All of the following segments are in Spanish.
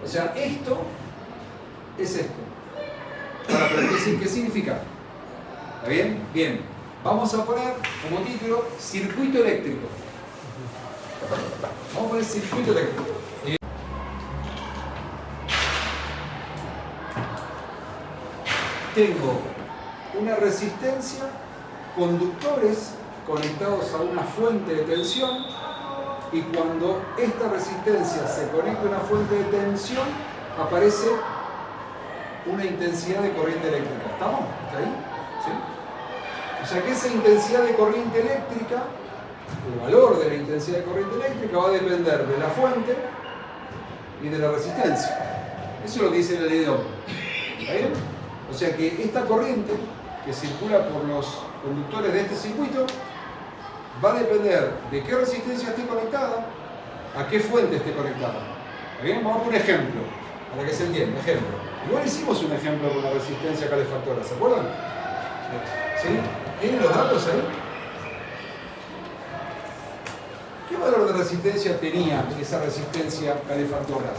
O sea, esto es esto. Ahora, pero ¿qué significa? ¿Está bien? Bien. Vamos a poner como título circuito eléctrico. Vamos a poner circuito eléctrico. Tengo una resistencia, conductores conectados a una fuente de tensión, y cuando esta resistencia se conecta a una fuente de tensión, aparece una intensidad de corriente eléctrica. ¿Estamos? ¿Está ahí? ¿Sí? O sea que esa intensidad de corriente eléctrica, el valor de la intensidad de corriente eléctrica va a depender de la fuente y de la resistencia. Eso es lo que dice la ley de Ohm. ¿Está bien? O sea que esta corriente que circula por los conductores de este circuito va a depender de qué resistencia esté conectada, a qué fuente esté conectada. ¿Está bien? Vamos a poner un ejemplo, para que se entienda. Ejemplo. Igual hicimos un ejemplo con la resistencia calefactora, ¿se acuerdan? ¿Sí? ¿Tienen los datos ahí? ¿Qué valor de resistencia tenía esa resistencia calefactora?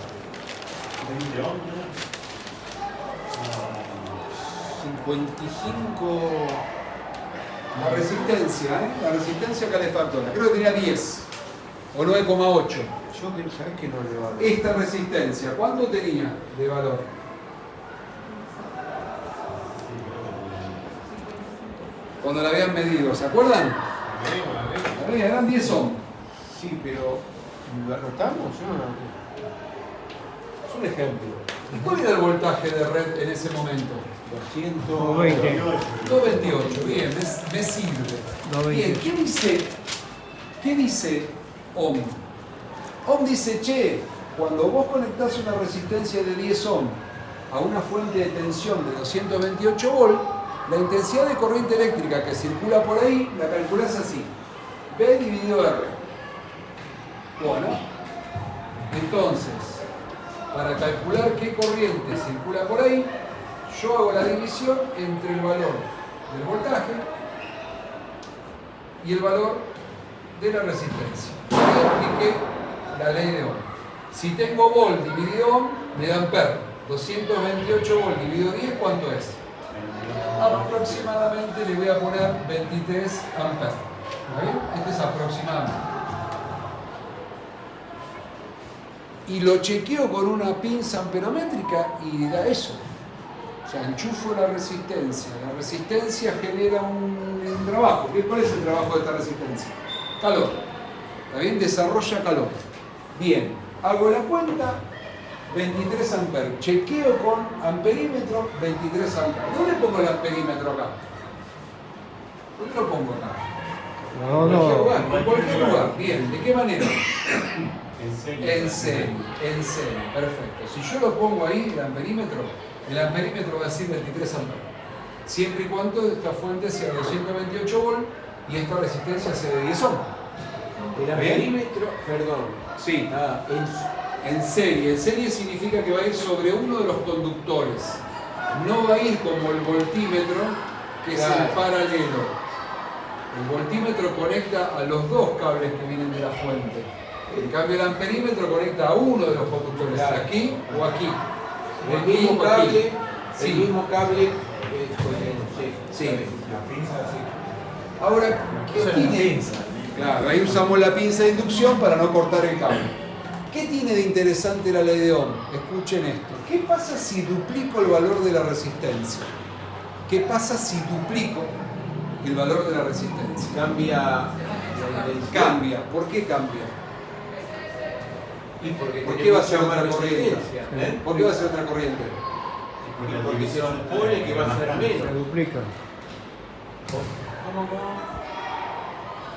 55... La resistencia calefactora, creo que tenía 10 o 9,8. Yo sabés que no le va a dar. Esta resistencia, ¿cuánto tenía de valor? Cuando la habían medido, ¿se acuerdan? Eran 10 ohm. Sí, pero ¿lo anotamos? Yo no lo anoté. Es un ejemplo. ¿Cuál era el voltaje de red en ese momento? 228, bien, me sirve. 220. Bien, ¿qué dice Ohm? Ohm dice, che, cuando vos conectás una resistencia de 10 ohm a una fuente de tensión de 228 volt, la intensidad de corriente eléctrica que circula por ahí la calculás así: B dividido R. Bueno, entonces, para calcular qué corriente circula por ahí, yo hago la división entre el valor del voltaje y el valor de la resistencia. Ahí apliqué la ley de Ohm. Si tengo volt dividido ohm, me da ampere. 228 volt dividido 10, ¿cuánto es? Aproximadamente le voy a poner 23 amperes. ¿Está bien? Este es aproximadamente. Y lo chequeo con una pinza amperométrica y da eso. O sea, enchufo la resistencia genera un trabajo. ¿Cuál es el trabajo de esta resistencia? Calor. ¿Está bien? Desarrolla calor. Bien, hago la cuenta, 23 amperes. Chequeo con amperímetro, 23 amperes. ¿Dónde pongo el amperímetro acá? ¿Dónde lo pongo acá? En cualquier lugar. Bien, ¿de qué manera? En serie, perfecto. Si yo lo pongo ahí, el amperímetro va a decir 23 amperes. Siempre y cuando esta fuente sea 228 volt y esta resistencia sea de 10 ohm. El amperímetro, perdón. Sí. En serie significa que va a ir sobre uno de los conductores. No va a ir como el voltímetro, que es el paralelo. El voltímetro conecta a los dos cables que vienen de la fuente. En cambio, el amperímetro conecta a uno de los conductores, aquí o aquí. El mismo cable, sí. El mismo cable. Sí. Ahora, ¿qué tiene? Claro, ahí usamos la pinza de inducción para no cortar el cable. ¿Qué tiene de interesante la ley de Ohm? Escuchen esto. ¿Qué pasa si duplico el valor de la resistencia? ¿Qué pasa si duplico el valor de la resistencia? Cambia. Cambia. ¿Por qué cambia? ¿Por qué va a ser otra corriente? ¿Por qué va a ser otra corriente? Porque se supone que va a ser menos. Se duplica.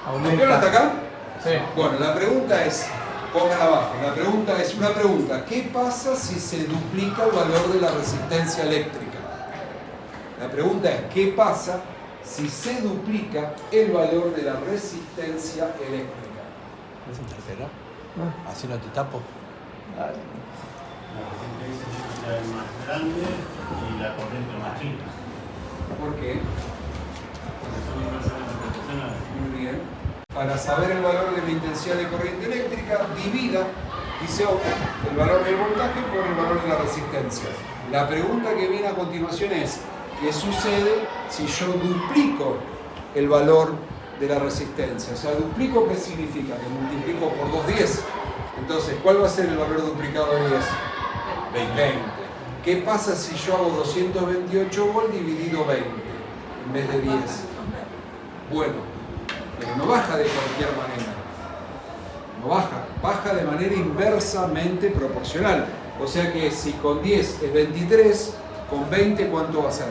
¿Aumentaron hasta acá? Sí. Bueno, la pregunta es, pongan abajo, la pregunta es una pregunta. ¿Qué pasa si se duplica el valor de la resistencia eléctrica? La pregunta es, ¿qué pasa si se duplica el valor de la resistencia eléctrica? ¿Es un tercero? Así no te tapo. La resistencia es más grande y la corriente más chica. ¿Por qué? Porque son inversores proporcionales. Muy bien. Para saber el valor de la intensidad de corriente eléctrica, divida, dice Ohm, el valor del voltaje por el valor saber la resistencia. La pregunta que viene a continuación es, ¿qué sucede si yo duplico el valor de la resistencia? O sea, duplico, ¿qué significa? Que multiplico por 2, 10. Entonces, ¿cuál va a ser el valor duplicado de 10? 20. ¿Qué pasa si yo hago 228 volt dividido 20 en vez de 10? Bueno, pero no baja de cualquier manera. No baja de manera inversamente proporcional. O sea que si con 10 es 23, con 20 ¿cuánto va a ser?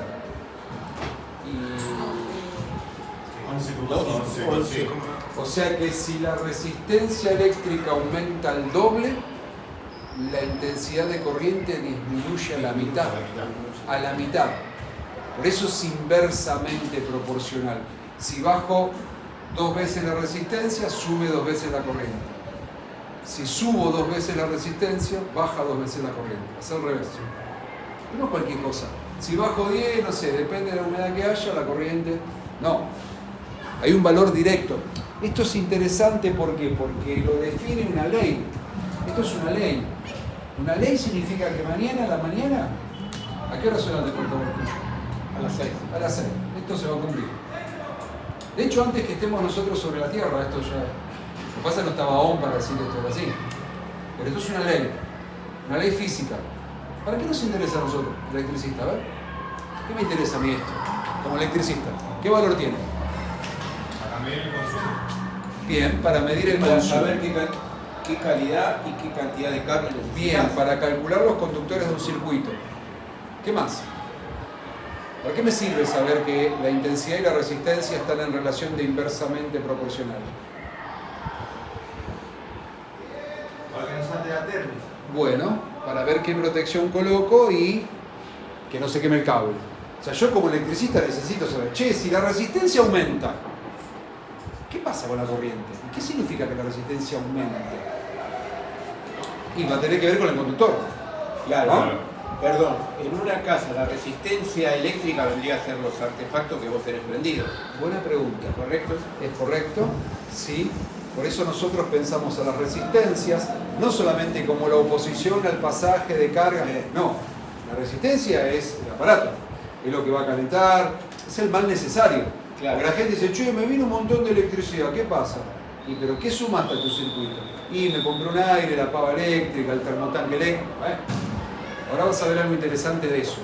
11. O sea que si la resistencia eléctrica aumenta al doble, la intensidad de corriente disminuye a la mitad. A la mitad. Por eso es inversamente proporcional. Si bajo 2 veces la resistencia, sube 2 veces la corriente. Si subo 2 veces la resistencia, baja 2 veces la corriente. Es al revés. No cualquier cosa. Si bajo 10, no sé, depende de la humedad que haya, la corriente. No. Hay un valor directo. Esto es interesante ¿por qué? Porque lo define una ley. Esto es una ley. Una ley significa que mañana a la mañana, ¿a qué hora son las de Puerto Rico? A las 6. A las 6. Esto se va a cumplir. De hecho, antes que estemos nosotros sobre la Tierra, esto ya... Lo que pasa es que no estaba aún para decir esto era así. Pero esto es una ley física. ¿Para qué nos interesa a nosotros, electricista? A ver, ¿qué me interesa a mí esto, como electricista? ¿Qué valor tiene? Para medir el consumo. Bien, para medir el Para consumo. saber qué calidad y qué cantidad de cable necesitas. Bien, para calcular los conductores de un circuito. ¿Qué más? ¿Para qué me sirve saber que la intensidad y la resistencia están en relación de inversamente proporcional? Para que no salte la térmica. Bueno, para ver qué protección coloco y que no se queme el cable. O sea, yo como electricista necesito saber, che, si la resistencia aumenta, ¿qué pasa con la corriente? ¿Y qué significa que la resistencia aumente? Y va a tener que ver con el conductor. Claro, ¿no? Perdón, en una casa la resistencia eléctrica vendría a ser los artefactos que vos tenés prendidos. Buena pregunta. ¿Correcto? ¿Es correcto? Sí. Por eso nosotros pensamos a las resistencias, no solamente como la oposición al pasaje de carga, no. La resistencia es el aparato, es lo que va a calentar, es el mal necesario. Claro. Porque la gente dice, che, me vino un montón de electricidad, ¿qué pasa? ¿Y pero qué sumaste a tu circuito? Y me compré un aire, la pava eléctrica, el termotanque eléctrico. Ahora vas a ver algo interesante de eso,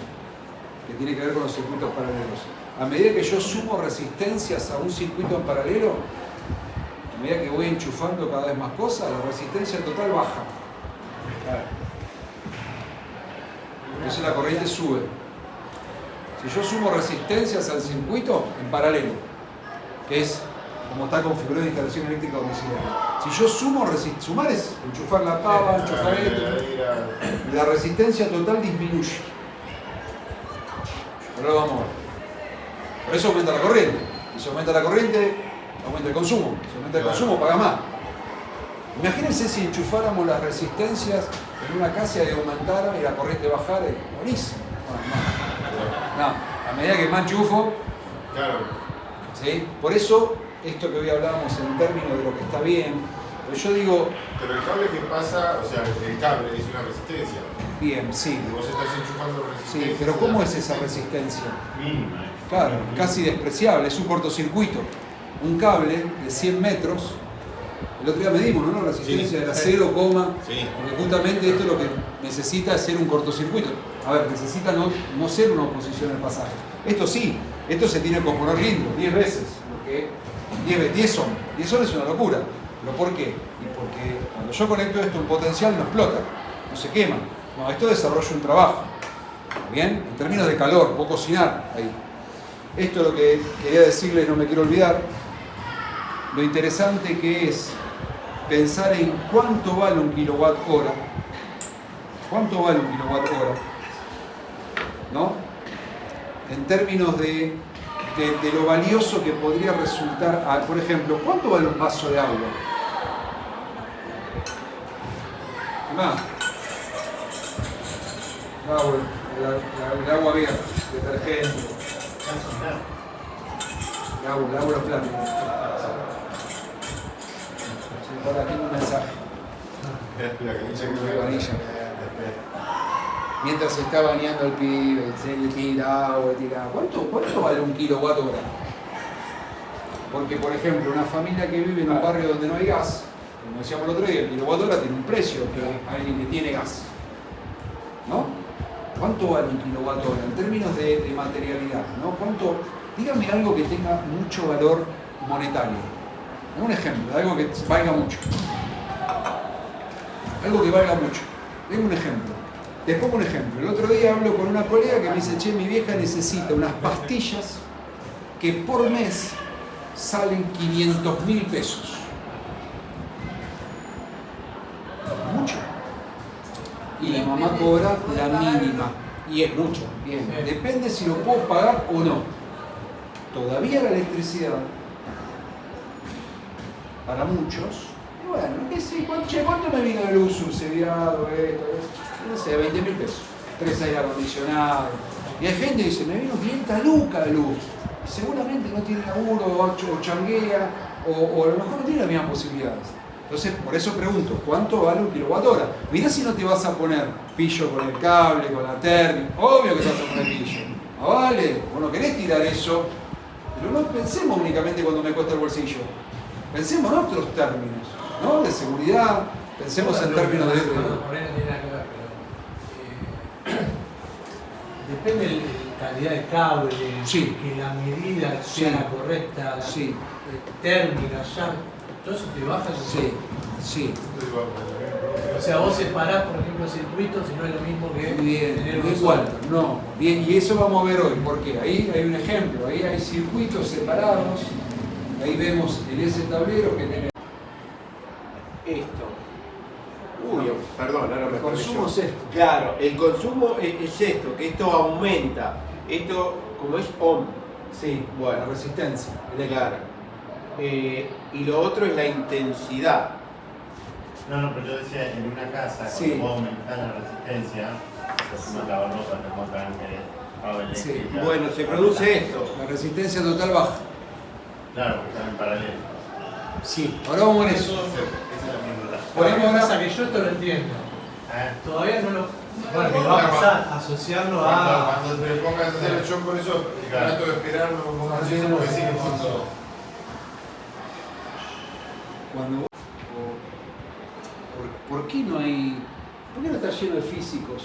que tiene que ver con los circuitos paralelos. A medida que yo sumo resistencias a un circuito en paralelo, a medida que voy enchufando cada vez más cosas, la resistencia total baja. Claro. Entonces la corriente sube. Si yo sumo resistencias al circuito en paralelo, que es como está configurada la instalación eléctrica domiciliaria. Si yo sumo sumar es enchufar la pava, enchufar esto, la resistencia total disminuye. Ahora lo vamos a ver. Por eso aumenta la corriente. Y si aumenta la corriente, aumenta el consumo. Si aumenta el consumo, paga más. Imagínense si enchufáramos las resistencias en una casa y aumentara y la corriente bajara. Buenísimo. No, a medida que más enchufo, Claro. ¿sí? Por eso, esto que hoy hablábamos en términos de lo que está bien, pues yo digo, Pero el cable que pasa, o sea, el cable es una resistencia. bien, sí, Y vos estás enchufando resistencia. sí, pero ¿cómo es esa resistencia? Mínima. Claro, casi despreciable, es un cortocircuito. Un cable de 100 metros, el otro día medimos, ¿no? La resistencia Sí. era 0, Sí. porque justamente esto lo que necesita es ser un cortocircuito. A ver, necesita no ser una oposición al pasaje. Esto sí, esto se tiene que componer lindo, 10 veces, lo que 10 son. 10 son es una locura. ¿Pero por qué? Y porque cuando yo conecto esto en potencial no explota, no se quema. No, esto desarrolla un trabajo. ¿Bien? En términos de calor, puedo cocinar ahí. Esto es lo que quería decirles, no me quiero olvidar. Lo interesante que es pensar en cuánto vale un kilowatt hora. ¿Cuánto vale un kilowatt hora? ¿No? En términos de lo valioso que podría resultar, por ejemplo, ¿cuánto vale un vaso de agua? ¿Qué más? El agua verde, detergente, el agua los plásticos. Ahora tengo un mensaje. Espera, que dice que Qué varilla. mientras se está bañando el pibe, se le tira agua, ¿Cuánto vale un kilowatt hora? Porque, por ejemplo, una familia que vive en un barrio donde no hay gas, como decíamos el otro día, el kilowatt hora tiene un precio que alguien que tiene gas. ¿No? ¿Cuánto vale un kilowatt hora en términos de materialidad? ¿No? Dígame algo que tenga mucho valor monetario. Un ejemplo, algo que valga mucho. Algo que valga mucho. Denme un ejemplo. Te pongo un ejemplo. El otro día hablo con una colega que me dice, che, mi vieja necesita unas pastillas que por mes salen 500.000 pesos. Mucho. Y la mamá cobra la mínima. Y es mucho. Bien, depende si lo puedo pagar o no. Todavía la electricidad, para muchos, bueno, ¿qué sé? ¿Cuánto me vino de luz subsidiado? No sé, 20.000 pesos. 3 aire acondicionado. Y hay gente que dice, me vino 500 lucas de luz. Y seguramente no tiene laburo, o changuea, o a lo mejor no tiene las mismas posibilidades. Entonces, por eso pregunto, ¿cuánto vale un kilowatt hora? Mirá si no te vas a poner pillo con el cable, con la térmica. Obvio que te vas a poner pillo. ¿No vale? Vos no querés tirar eso. Pero no pensemos únicamente cuando me cuesta el bolsillo. Pensemos en otros términos, ¿no? De seguridad, pensemos en términos de... Por ahí no tiene nada que ver, pero depende de la calidad de cable, Sí. que la medida Sí. sea la correcta, la Sí. térmica, ya, todo eso te baja. Sí, sí. O sea, vos separás, por ejemplo, circuitos y no es lo mismo que Bien, tener un igual, solo. no. Bien, y eso vamos a ver hoy, porque ahí hay un ejemplo, ahí hay circuitos separados, ahí vemos ese tablero que tiene... Esto. Uy, perdón, ahora me El consumo es esto. Claro, el consumo es esto, que esto aumenta. Esto, como es ohm. Sí, Bueno. la resistencia. Claro. Y lo otro es la intensidad. No, pero yo decía, en una casa, Sí. cuando vos aumentás la resistencia, hacemos lavarropa, termotranques, agua Sí. eléctrica. Bueno, se produce esto. La resistencia total baja. Claro, porque están en paralelo. Sí, ahora vamos a ver eso. Esa es la misma verdad. Por Ponemos pasa ahora... que yo esto lo entiendo. Todavía no lo. Bueno, que lo va a pasar, asociarlo a. Cuando te pongas a hacer el show, por eso trato de esperarme un poco más porque sí que fondo. Cuando ¿por qué no hay... ¿Por qué no está lleno de físicos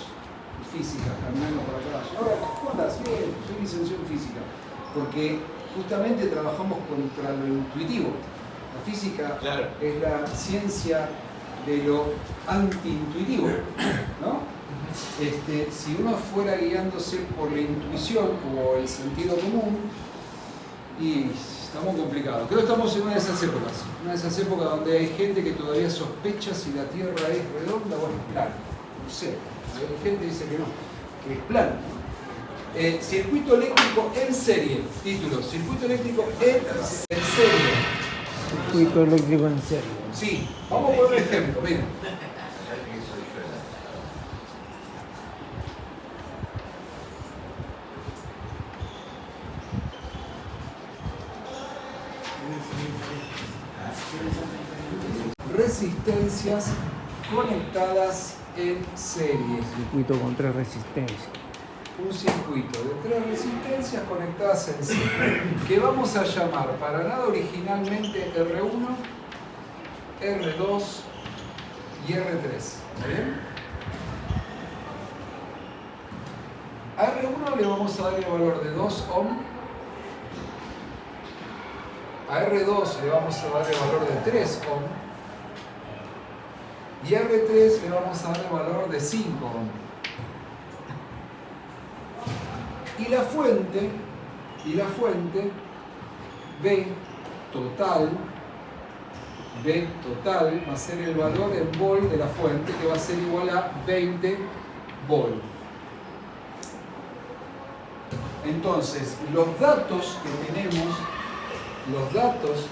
y físicas caminando por la calle? Ahora, ¿cómo andás? Bien, soy licenciado en física. Porque justamente trabajamos contra lo intuitivo. La física Claro. es la ciencia de lo anti-intuitivo, ¿no? Si uno fuera guiándose por la intuición o el sentido común, y estamos complicados. Creo que estamos en una de esas épocas donde hay gente que todavía sospecha si la Tierra es redonda o es plana. No sé, hay gente que dice que no, que es plana. Circuito eléctrico en serie, título, circuito eléctrico en serie. Circuito eléctrico en serie. Sí, vamos a poner un ejemplo, mira. Resistencias conectadas en serie. Circuito con 3 resistencias. Un circuito de 3 resistencias conectadas en serie, que vamos a llamar para nada originalmente R1, R2 y R3. ¿Está bien? A R1 le vamos a dar el valor de 2 ohm. A R2 le vamos a dar el valor de 3 ohm. Y a R3 le vamos a dar el valor de 5 ohm. Y la fuente B total va a ser el valor en volt de la fuente, que va a ser igual a 20 volt. Entonces, los datos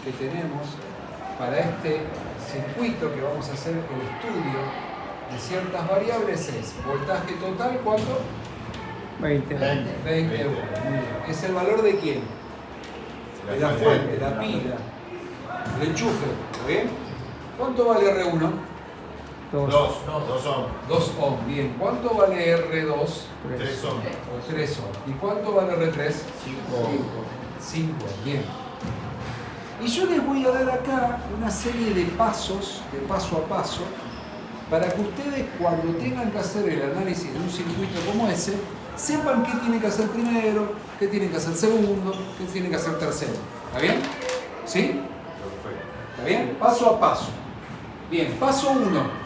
que tenemos para este circuito que vamos a hacer el estudio de ciertas variables es voltaje total, ¿cuánto? 20. 20 volts. Muy bien. ¿Es el valor de quién? De la fuente, la pila, el enchufe. ¿Está bien? ¿Cuánto vale R1? 2 ohm. 2 ohm. Bien. ¿Cuánto vale R2? 3 ohm. 3 ohm. ¿Y cuánto vale R3? 5. Bien. Y yo les voy a dar acá una serie de pasos, de paso a paso, para que ustedes cuando tengan que hacer el análisis de un circuito como ese, sepan qué tienen que hacer primero, qué tienen que hacer segundo, qué tienen que hacer tercero. ¿Está bien? ¿Sí? ¿Está bien? Paso a paso. Bien, paso 1.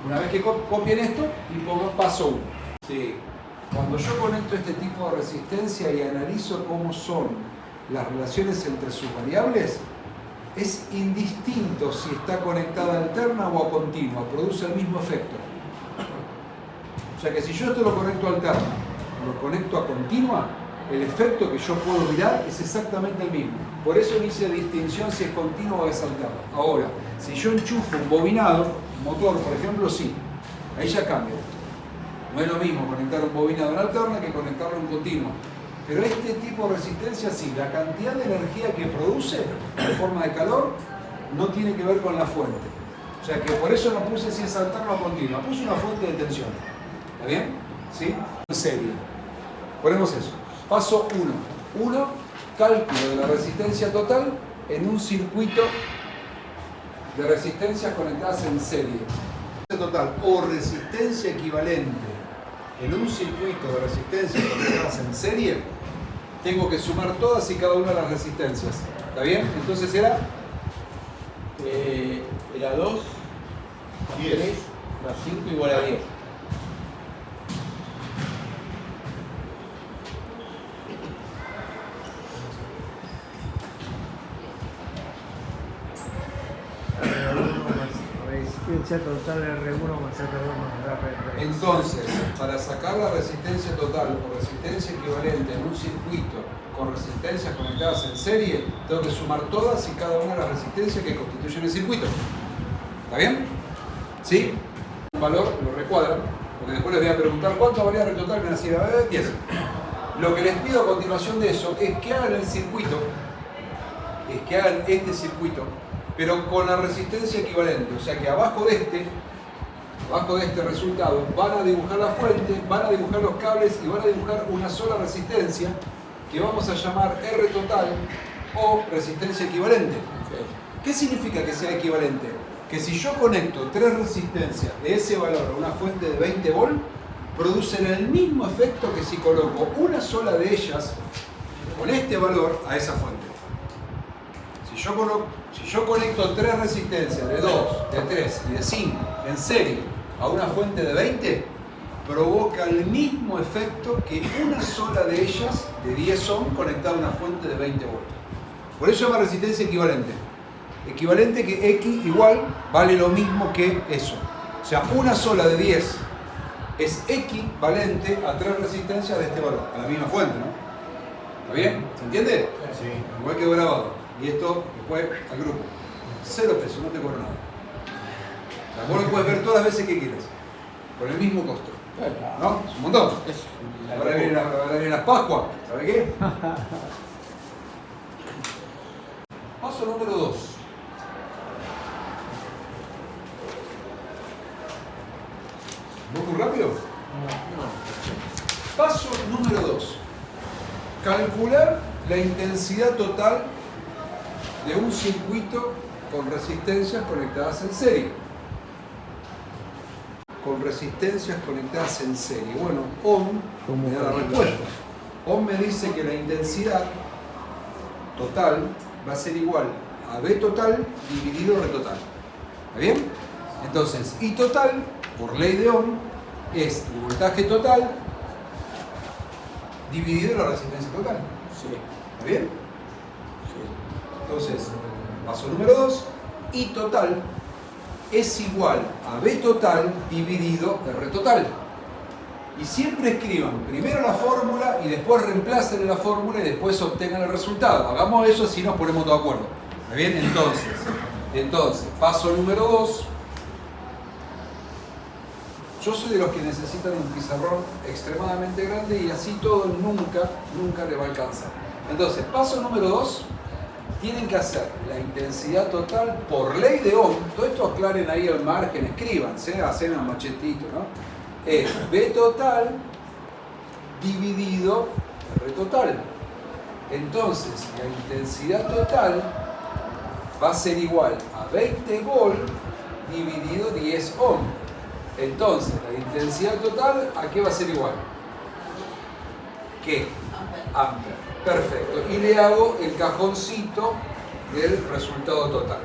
Una vez que copien esto y pongan paso 1. Sí. Cuando yo conecto este tipo de resistencia y analizo cómo son las relaciones entre sus variables, es indistinto si está conectada alterna o a continua, produce el mismo efecto. O sea que si yo esto lo conecto a alterna, lo conecto a continua, el efecto que yo puedo mirar es exactamente el mismo. Por eso no hice distinción si es continua o es alterna. Ahora, si yo enchufo un bobinado, un motor por ejemplo, sí, ahí ya cambia esto. No es lo mismo conectar un bobinado en alterna que conectarlo en continua. Pero este tipo de resistencia sí, la cantidad de energía que produce en forma de calor no tiene que ver con la fuente. O sea que por eso no puse si es alterna o continua, puse una fuente de tensión. ¿Está bien? ¿Sí? En serie. Ponemos eso. Paso 1. 1. Cálculo de la resistencia total en un circuito de resistencias conectadas en serie. Total o resistencia equivalente en un circuito de resistencias conectadas en serie, tengo que sumar todas y cada una de las resistencias. ¿Está bien? Entonces era 2 más 10. 3 más 5 igual a 10. Resistencia total R1 más R2 más R3. entonces, para sacar la resistencia total o resistencia equivalente en un circuito con resistencias conectadas en serie, tengo que sumar todas y cada una de las resistencias que constituyen el circuito. ¿Está bien? ¿Sí? Un valor lo recuadran, porque después les voy a preguntar cuánto valía R total, me van a decir 10. Lo que les pido a continuación de eso es que hagan el circuito, es que hagan este circuito, pero con la resistencia equivalente. O sea que abajo de este resultado van a dibujar la fuente, van a dibujar los cables y van a dibujar una sola resistencia que vamos a llamar R total o resistencia equivalente. ¿Qué significa que sea equivalente? Que si yo conecto 3 resistencias de ese valor a una fuente de 20 volt, producen el mismo efecto que si coloco una sola de ellas con este valor a esa fuente. Si yo conecto 3 resistencias de 2, de 3 y de 5 en serie a una fuente de 20, provoca el mismo efecto que una sola de ellas de 10 ohm conectada a una fuente de 20 volts. Por eso se llama resistencia equivalente. Equivalente que X igual vale lo mismo que eso. O sea, una sola de 10 es equivalente a 3 resistencias de este valor, a la misma fuente, ¿no? ¿Está bien? ¿Se entiende? Sí. Igual quedó grabado. Y esto después al grupo. 0 pesos, no te cobro nada. O sea, vos lo puedes ver todas las veces que quieras. Con el mismo costo. ¿No? Es un montón. Ahora vienen las Pascuas. ¿Sabe qué? Paso número 2. ¿Voy muy rápido? Paso número 2. Calcular la intensidad total de un circuito con resistencias conectadas en serie. Con resistencias conectadas en serie. Bueno, Ohm me da la respuesta. Ohm me dice que la intensidad total va a ser igual a V total dividido R total. ¿Está bien? Entonces, I total, por ley de Ohm, es el voltaje total dividido la resistencia total. Sí. ¿Está bien? Entonces, paso número 2, I total es igual a V total dividido R total. Y siempre escriban primero la fórmula y después reemplacen la fórmula y después obtengan el resultado. Hagamos eso así nos ponemos de acuerdo. ¿Está bien? Entonces, paso número 2. Yo soy de los que necesitan un pizarrón extremadamente grande y así todo nunca le va a alcanzar. Entonces, paso número 2. tienen que hacer la intensidad total por ley de Ohm. Todo esto aclaren ahí al margen, escríbanse, hacen un machetito, ¿no? Es B total dividido R total. Entonces, la intensidad total va a ser igual a 20 volt dividido 10 ohm. Entonces, la intensidad total, ¿a qué va a ser igual? ¿Qué? Ampere. Perfecto. Y le hago el cajoncito del resultado total.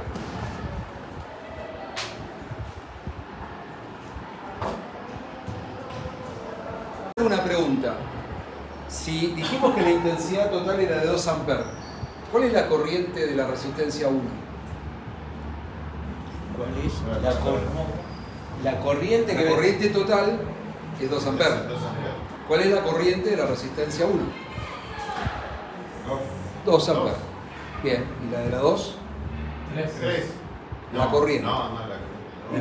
Una pregunta. Si dijimos que la intensidad total era de 2 amperes, ¿cuál es la corriente de la resistencia 1? ¿Cuál es la corriente que La corriente total es 2 amperes. 2 amperes. ¿Cuál es la corriente de la resistencia 1? 2 amperes. Bien. ¿Y la de la 2? 3. La corriente. No, la corriente.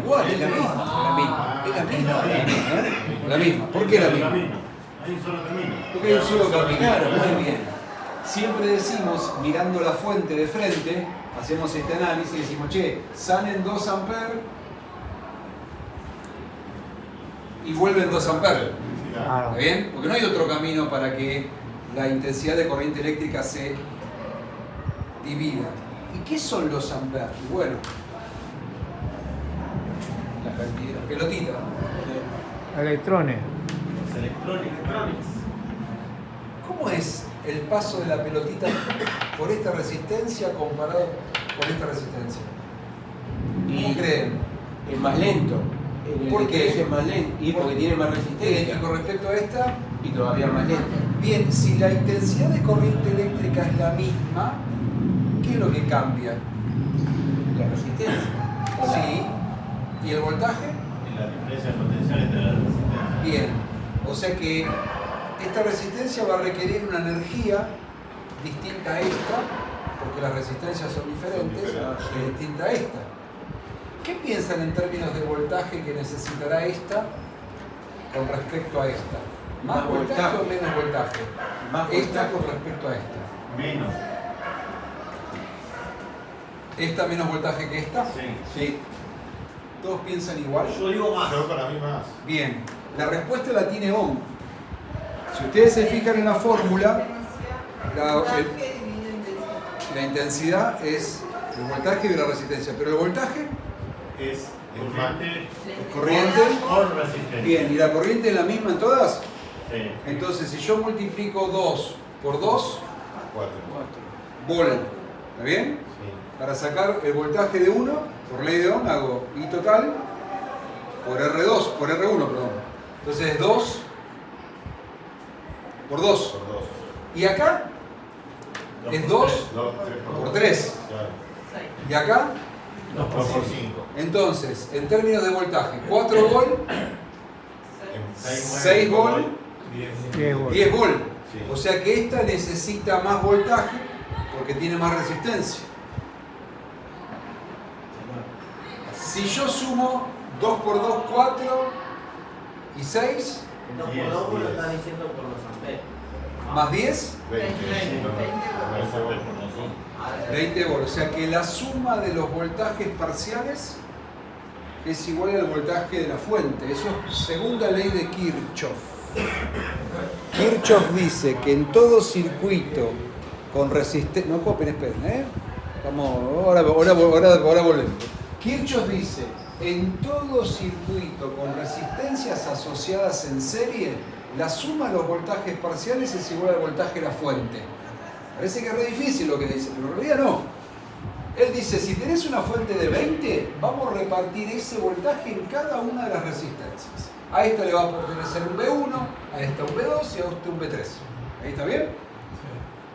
Igual, es la misma. La misma. Es la misma. ¿Eh? La misma. ¿Por qué la misma? Hay un solo camino. Porque hay un solo camino. Claro, muy bien. Siempre decimos, mirando la fuente de frente, hacemos este análisis y decimos, che, salen 2 amperes y vuelven 2 amperes. ¿Está bien? Porque no hay otro camino para que la intensidad de corriente eléctrica se divida. ¿Y qué son los amperes? Y bueno, la cantidad, pelotita. Electrones. Los electrones. ¿Cómo es el paso de la pelotita por esta resistencia comparado con esta resistencia? ¿Cómo creen? Es más lento. ¿Por qué? Es más lento. Y porque tiene más resistencia. Y con respecto a esta, Y todavía más lento. bien, si la intensidad de corriente eléctrica es la misma, ¿qué es lo que cambia? La resistencia. Sí. ¿Y el voltaje? Y la diferencia potencial entre las resistencias. Bien. O sea que esta resistencia va a requerir una energía distinta a esta, porque las resistencias son diferentes, y distinta a esta. ¿Qué piensan en términos de voltaje que necesitará esta con respecto a esta? ¿Más Más voltaje voltaje. o menos voltaje? Más Esta voltaje. con respecto a esta. Menos. ¿Esta menos voltaje que esta? Sí. Sí. ¿Todos piensan igual? Yo digo más. Yo para mí más. Bien, la respuesta la tiene Ohm. Si ustedes se fijan en la fórmula, la intensidad es el voltaje de la resistencia, pero el voltaje Es corriente corriente. con resistencia. Bien, ¿y la corriente es la misma en todas? Sí. Entonces, si yo multiplico 2 por 2, 4. volt, ¿está bien? Sí. Para sacar el voltaje de 1, por ley de Ohm, hago I total por R2, por R1, perdón. Entonces es 2 por 2. Por 2. Y acá es 2 por 3. Claro. Y acá, 2 por 5. entonces, en términos de voltaje, 4 volt, 6 volt, 10 volt. Sí. O sea que esta necesita más voltaje porque tiene más resistencia. Si yo sumo 2 por 2, 4 y 6, 2 por 2 vos lo estás diciendo por los amperes. más 10, 20. 20 volt. O sea que la suma de los voltajes parciales es igual al voltaje de la fuente. Eso es segunda ley de Kirchhoff. Kirchhoff dice que en todo circuito con resistencia... No copen, esperen, ¿eh? Ahora volvemos. Kirchhoff dice, en todo circuito con resistencias asociadas en serie, la suma de los voltajes parciales es igual al voltaje de la fuente. Parece que es re difícil lo que dice, pero en realidad no. Él dice, si tenés una fuente de 20, vamos a repartir ese voltaje en cada una de las resistencias. A esta le va a pertenecer un B1, a esta un B2 y a esta un B3. ¿Ahí está bien?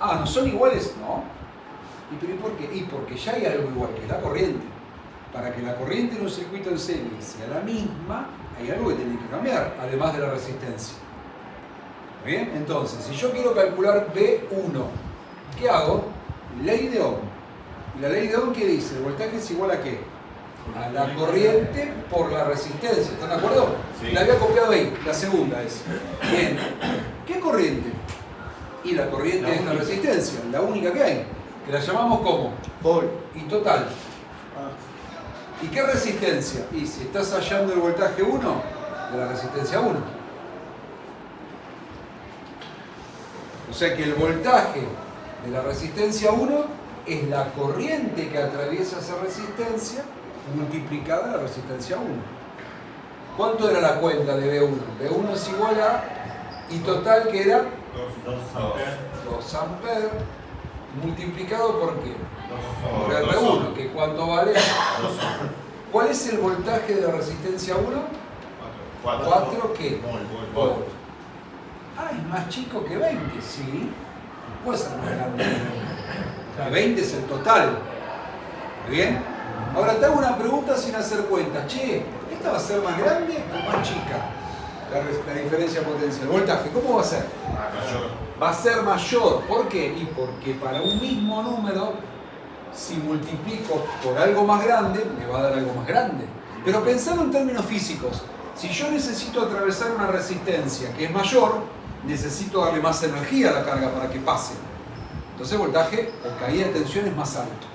Ah, ¿no son iguales? No. ¿Y pero por qué? Y porque ya hay algo igual, que es la corriente. Para que la corriente en un circuito en serie sea la misma, hay algo que tiene que cambiar, además de la resistencia. ¿Está bien? Entonces, si yo quiero calcular B1, ¿qué hago? Ley de Ohm. ¿Y la ley de Ohm qué dice? El voltaje es igual a ¿qué? A la corriente por la resistencia. ¿Están de acuerdo? Sí. La había copiado ahí, la segunda es. Bien. ¿Qué corriente? Y la corriente es la resistencia, la única que hay. Que la llamamos como Paul. y total. ¿Y qué resistencia? Y si estás hallando el voltaje 1, de la resistencia 1. O sea que el voltaje de la resistencia 1 es la corriente que atraviesa esa resistencia multiplicada a la resistencia 1. ¿Cuánto era la cuenta de B1? B1 es igual a I total, que era 2 amperes. 2 amperes multiplicado por qué? Por Dos R1, que cuánto vale. 2 ¿Cuál es el voltaje de la resistencia 1? 4 ¿qué? Volt. Ah, es más chico que 20, sí. Puede ser más grande. Que 20 es el total. ¿Bien? Ahora te hago una pregunta sin hacer cuenta. Che, ¿esta va a ser más grande o más chica? La diferencia potencial. El voltaje, ¿cómo va a ser? Va a ser mayor. ¿Por qué? Y porque para un mismo número, si multiplico por algo más grande, me va a dar algo más grande. Pero pensando en términos físicos, si yo necesito atravesar una resistencia que es mayor, necesito darle más energía a la carga para que pase. Entonces el voltaje o caída de tensión es más alto.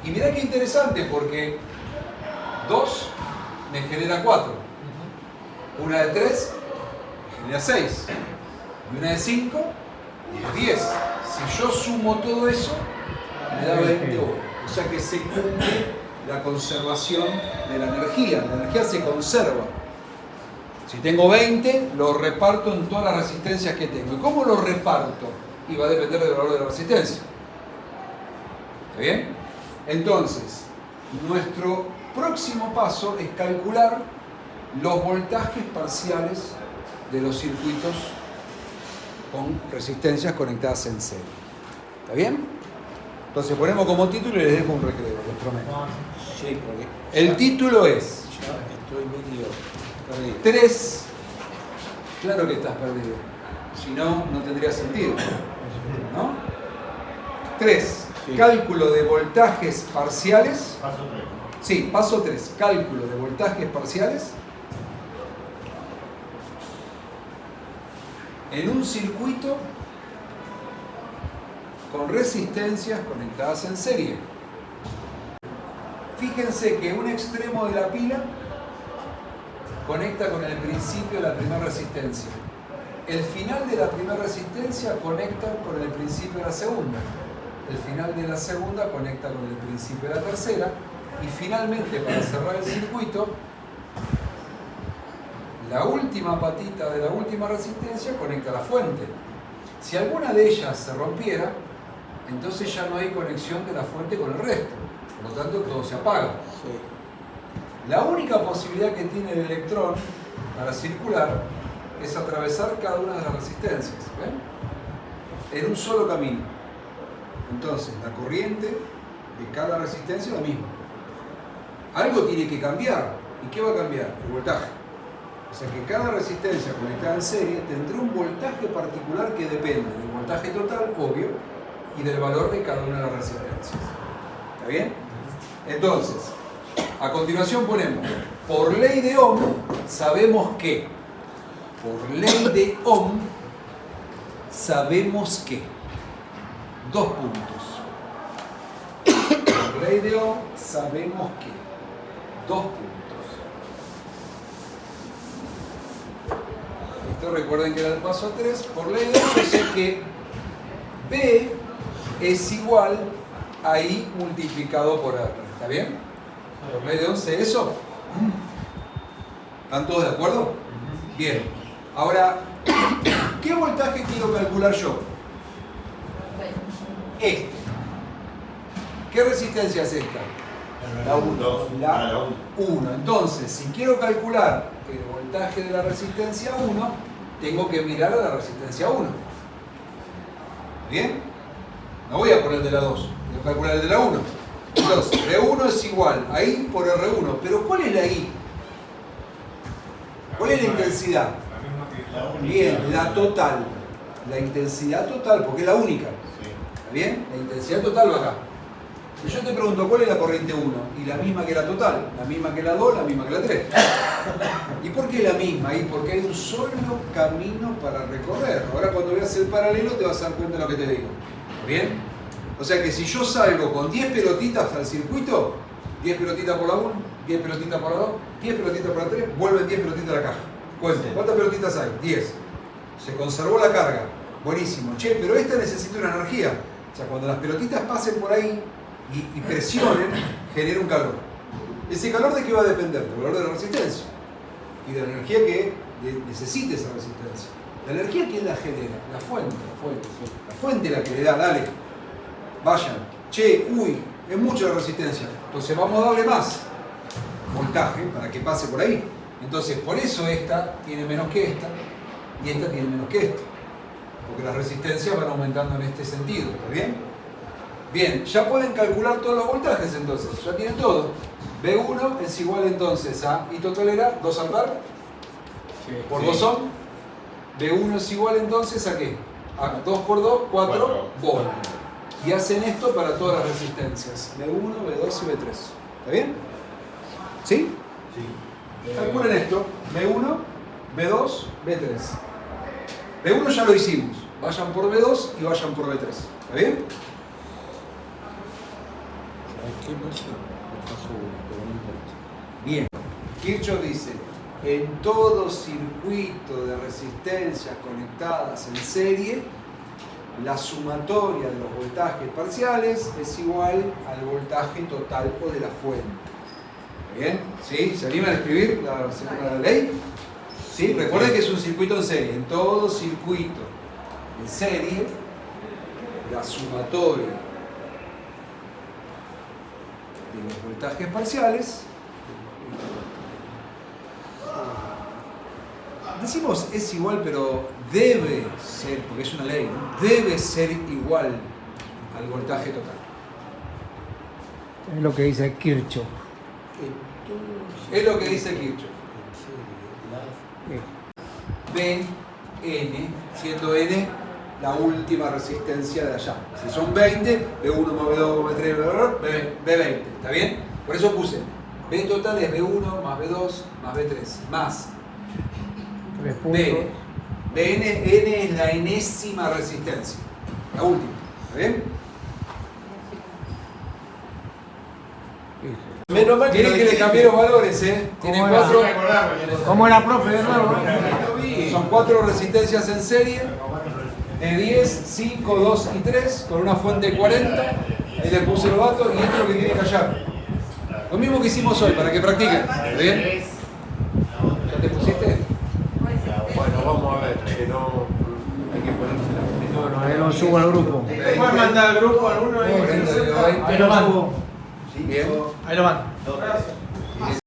Y mirá qué interesante, porque 2 me genera 4. Una de 3 me genera 6. Y una de 5 es 10. Si yo sumo todo eso, me da 20 volts. O sea que se cumple la conservación de la energía. La energía se conserva. Si tengo 20, lo reparto en todas las resistencias que tengo. ¿Y cómo lo reparto? Y va a depender del valor de la resistencia. ¿Está bien? Entonces, nuestro próximo paso es calcular los voltajes parciales de los circuitos con resistencias conectadas en serie. ¿Está bien? Entonces ponemos como título y les dejo un recreo, les prometo. Sí, porque El título es ya estoy medio perdido. 3. Claro que estás perdido. Si no, no tendría sentido. ¿No? 3. Sí. Cálculo de voltajes parciales. Paso 3. Sí, paso 3. Cálculo de voltajes parciales en un circuito con resistencias conectadas en serie. Fíjense que un extremo de la pila conecta con el principio de la primera resistencia. El final de la primera resistencia conecta con el principio de la segunda. El final de la segunda conecta con el principio de la tercera. Y finalmente, para cerrar el circuito, la última patita de la última resistencia conecta a la fuente. Si alguna de ellas se rompiera, entonces ya no hay conexión de la fuente con el resto. Por lo tanto, todo se apaga. Sí. La única posibilidad que tiene el electrón para circular es atravesar cada una de las resistencias. ¿Ven? En un solo camino. Entonces, la corriente de cada resistencia es la misma. Algo tiene que cambiar. ¿Y qué va a cambiar? El voltaje. O sea que cada resistencia conectada en serie tendrá un voltaje particular que depende del voltaje total, obvio, y del valor de cada una de las resistencias. ¿Está bien? Entonces, a continuación ponemos, por ley de Ohm, sabemos que, por ley de Ohm, sabemos que, 2 puntos. Por ley de Ohm, sabemos que, 2 puntos. Esto recuerden que era el paso 3. Por ley de Ohm, yo sé que B es igual a I multiplicado por R. ¿Está bien? Por ley de Ohm sé eso. ¿Están todos de acuerdo? Bien. Ahora, ¿qué voltaje quiero calcular yo? Este. ¿Qué resistencia es esta? La 1. La 1. Entonces, si quiero calcular el voltaje de la resistencia 1, tengo que mirar a la resistencia 1. ¿Bien? No voy a poner el de la 2, voy a calcular el de la 1. Entonces, R1 es igual a I por R1. Pero ¿cuál es la I? ¿Cuál es la intensidad? Bien, la total. La intensidad total, porque es la única. ¿Está bien? La intensidad total va acá. Y yo te pregunto, ¿cuál es la corriente 1? Y la misma que la total, la misma que la 2, la misma que la 3. ¿Y por qué la misma? Y porque hay un solo camino para recorrer. Ahora cuando veas el paralelo te vas a dar cuenta de lo que te digo. ¿Bien? O sea que si yo salgo con 10 pelotitas al circuito, 10 pelotitas por la 1, 10 pelotitas por la 2, 10 pelotitas por la 3, vuelven 10 pelotitas a la caja. Cuento, ¿cuántas pelotitas hay? 10. Se conservó la carga. Buenísimo. Che, pero esta necesita una energía. O sea, cuando las pelotitas pasen por ahí y presionen, genera un calor. ¿Ese calor de qué va a depender? Del valor de la resistencia y de la energía que necesite esa resistencia. La energía, ¿quién la genera? La fuente. Sí. La fuente es la que le da, dale. Vayan. Che, uy, es mucha la resistencia. Entonces vamos a darle más voltaje para que pase por ahí. Entonces, por eso esta tiene menos que esta y esta tiene menos que esta. Porque las resistencias van aumentando en este sentido, ¿está bien? Bien, ya pueden calcular todos los voltajes entonces, ya tienen todo. B1 es igual entonces a I total era 2 amperes por 2 ohm. B1 es igual entonces a ¿qué? A 2 por 2, 4 volt. Y hacen esto para todas las resistencias. B1, B2 y B3. ¿Está bien? ¿Sí? Sí. Calculen esto. B1, B2, B3. B1 ya lo hicimos. Vayan por B2 y vayan por B3. ¿Está bien? Bien. Kirchhoff dice, en todo circuito de resistencias conectadas en serie, la sumatoria de los voltajes parciales es igual al voltaje total o de la fuente. ¿Bien? ¿Sí? ¿Se animan a escribir la ley? ¿Sí? Recuerden que es un circuito en serie. En todo circuito en serie, la sumatoria de los voltajes parciales, decimos es igual, pero debe ser, porque es una ley, ¿no? Debe ser igual al voltaje total. Es lo que dice Kirchhoff. Es lo que dice Kirchhoff. B, N, siendo N la última resistencia de allá. Si son 20, B1 más B2 más B3, B20. ¿Está bien? Por eso puse B total es B1 más B2 más B3 más B. BN, N es la enésima resistencia. La última. ¿Está bien? Menos mal Tienen que le cambié los valores, ¿eh? Tienen ¿Cómo era? 4. ¿Cómo era, profe, de nuevo? Son 4 resistencias en serie. De 10, 5, 2 y 3, con una fuente de 40. Ahí le puse los datos y esto es lo que tiene que hallar. Lo mismo que hicimos hoy, para que practiquen. ¿Está bien? ¿Ya te pusiste? Bueno, vamos a ver, que no hay que ponerse la. Bueno, ahí lo subo al grupo. ¿Puedes mandar al grupo alguno ahí? Ahí Ahí lo van. Bien. Ahí lo van.